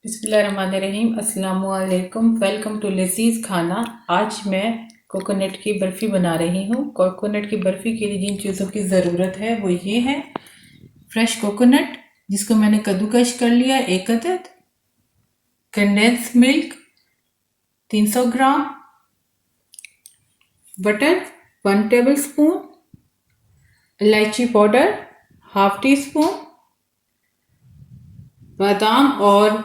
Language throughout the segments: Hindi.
बिस्मिल्लाहिर्रहमानिर्रहीम। अस्सलामुअलैकुम। वेलकम टू लजीज खाना। आज मैं कोकोनट की बर्फ़ी बना रही हूँ। कोकोनट की बर्फ़ी के लिए जिन चीज़ों की ज़रूरत है वो ये है: फ्रेश कोकोनट जिसको मैंने कद्दूकश कर लिया 1 अदद, कंडेंस मिल्क 300 ग्राम, बटर 1 टेबल स्पून, इलायची पाउडर ½ टी स्पून, बादाम और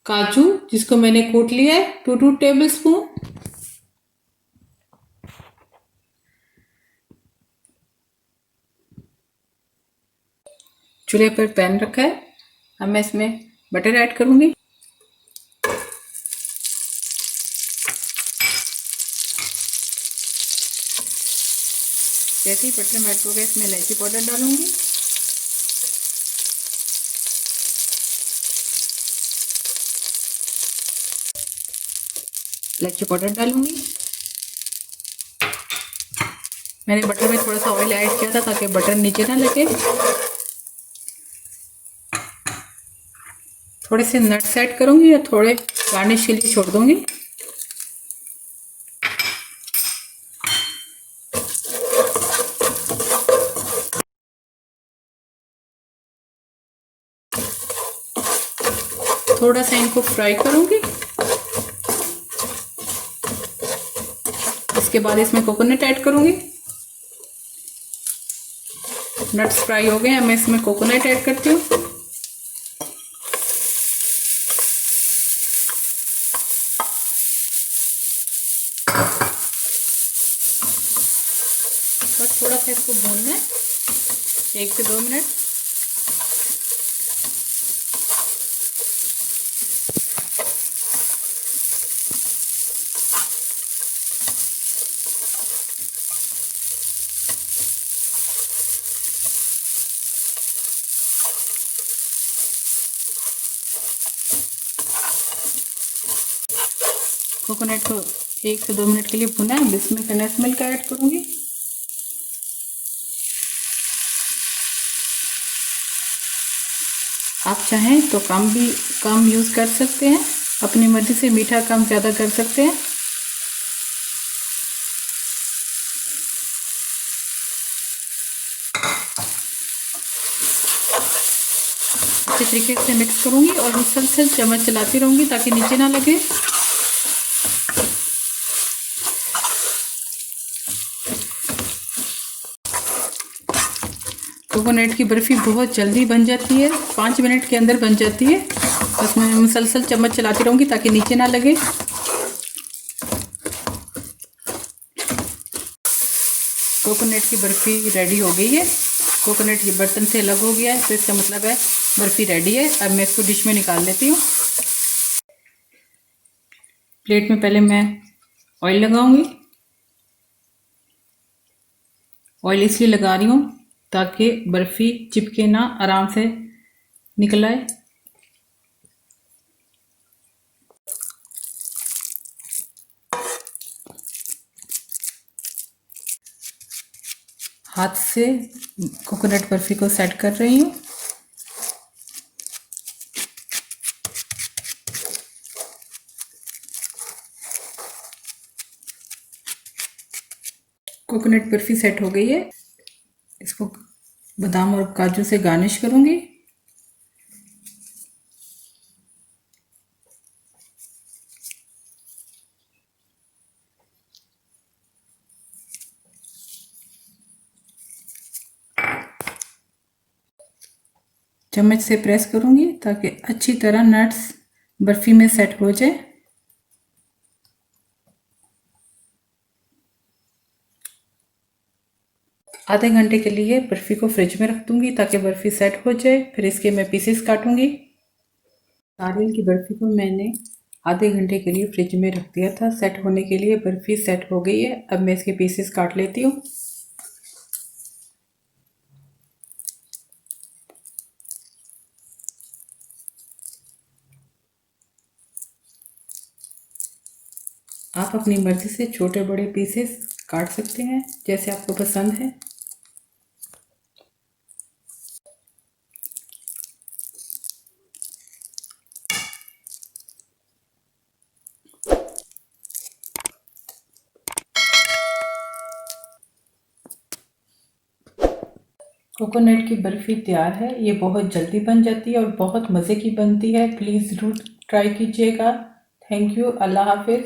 काजू जिसको मैंने कूट लिया है 2 टेबल स्पून, चूल्हे पर पैन रखा है। अब मैं इसमें बटर ऐड करूंगी। जैसे ही बटर मेल्ट हो गया इसमें इलायची पाउडर डालूंगी, मैंने बटर में थोड़ा सा ऑयल ऐड किया था ताकि बटर नीचे ना लगे। थोड़े से नट्स ऐड करूंगी और थोड़े गार्निश के लिए छोड़ दूंगी। थोड़ा सा इनको फ्राई करूंगी। इसके बाद इसमें कोकोनट ऐड करूंगी। नट्स फ्राई हो गए, अब मैं इसमें कोकोनट ऐड करती हूँ। बस थोड़ा सा इसको भूनना है 1 से 2 मिनट। कोकोनट को 1 से 2 मिनट के लिए भुना है। इसमें कंडेंस मिल्क ऐड करूंगी। आप चाहें तो कम यूज़ कर सकते हैं, अपनी मर्ज़ी से मीठा कम ज़्यादा कर सकते हैं। अच्छे तरीके से मिक्स करूंगी और मुसलसल चम्मच चलाती रहूंगी ताकि नीचे ना लगे। कोकोनट की बर्फ़ी बहुत जल्दी बन जाती है, 5 मिनट के अंदर बन जाती है। बस मैं मुसलसल चम्मच चलाती रहूंगी ताकि नीचे ना लगे। कोकोनट की बर्फ़ी रेडी हो गई है। कोकोनट ये बर्तन से अलग हो गया है, तो इसका मतलब है बर्फ़ी रेडी है। अब मैं इसको डिश में निकाल लेती हूँ। प्लेट में पहले मैं ऑयल लगाऊंगी। ऑयल इसलिए लगा रही हूँ ताकि बर्फ़ी चिपके ना, आराम से निकल आए। हाथ से कोकोनट बर्फ़ी को सेट कर रही हूँ। कोकोनट बर्फ़ी सेट हो गई है। इसको बादाम और काजू से गार्निश करूँगी। चम्मच से प्रेस करूँगी ताकि अच्छी तरह नट्स बर्फ़ी में सेट हो जाए। आधे घंटे के लिए बर्फ़ी को फ्रिज में रख दूँगी ताकि बर्फ़ी सेट हो जाए। फिर इसके मैं पीसेस काटूँगी। नारियल की बर्फ़ी को मैंने आधे घंटे के लिए फ्रिज में रख दिया था सेट होने के लिए। बर्फ़ी सेट हो गई है। अब मैं इसके पीसेस काट लेती हूँ। आप अपनी मर्ज़ी से छोटे बड़े पीसेस काट सकते हैं जैसे आपको पसंद है। कोकोनट की बर्फ़ी तैयार है। ये बहुत जल्दी बन जाती है और बहुत मज़े की बनती है। प्लीज़ ज़रूर ट्राई कीजिएगा। Thank you. अल्लाह हाफ़िज़।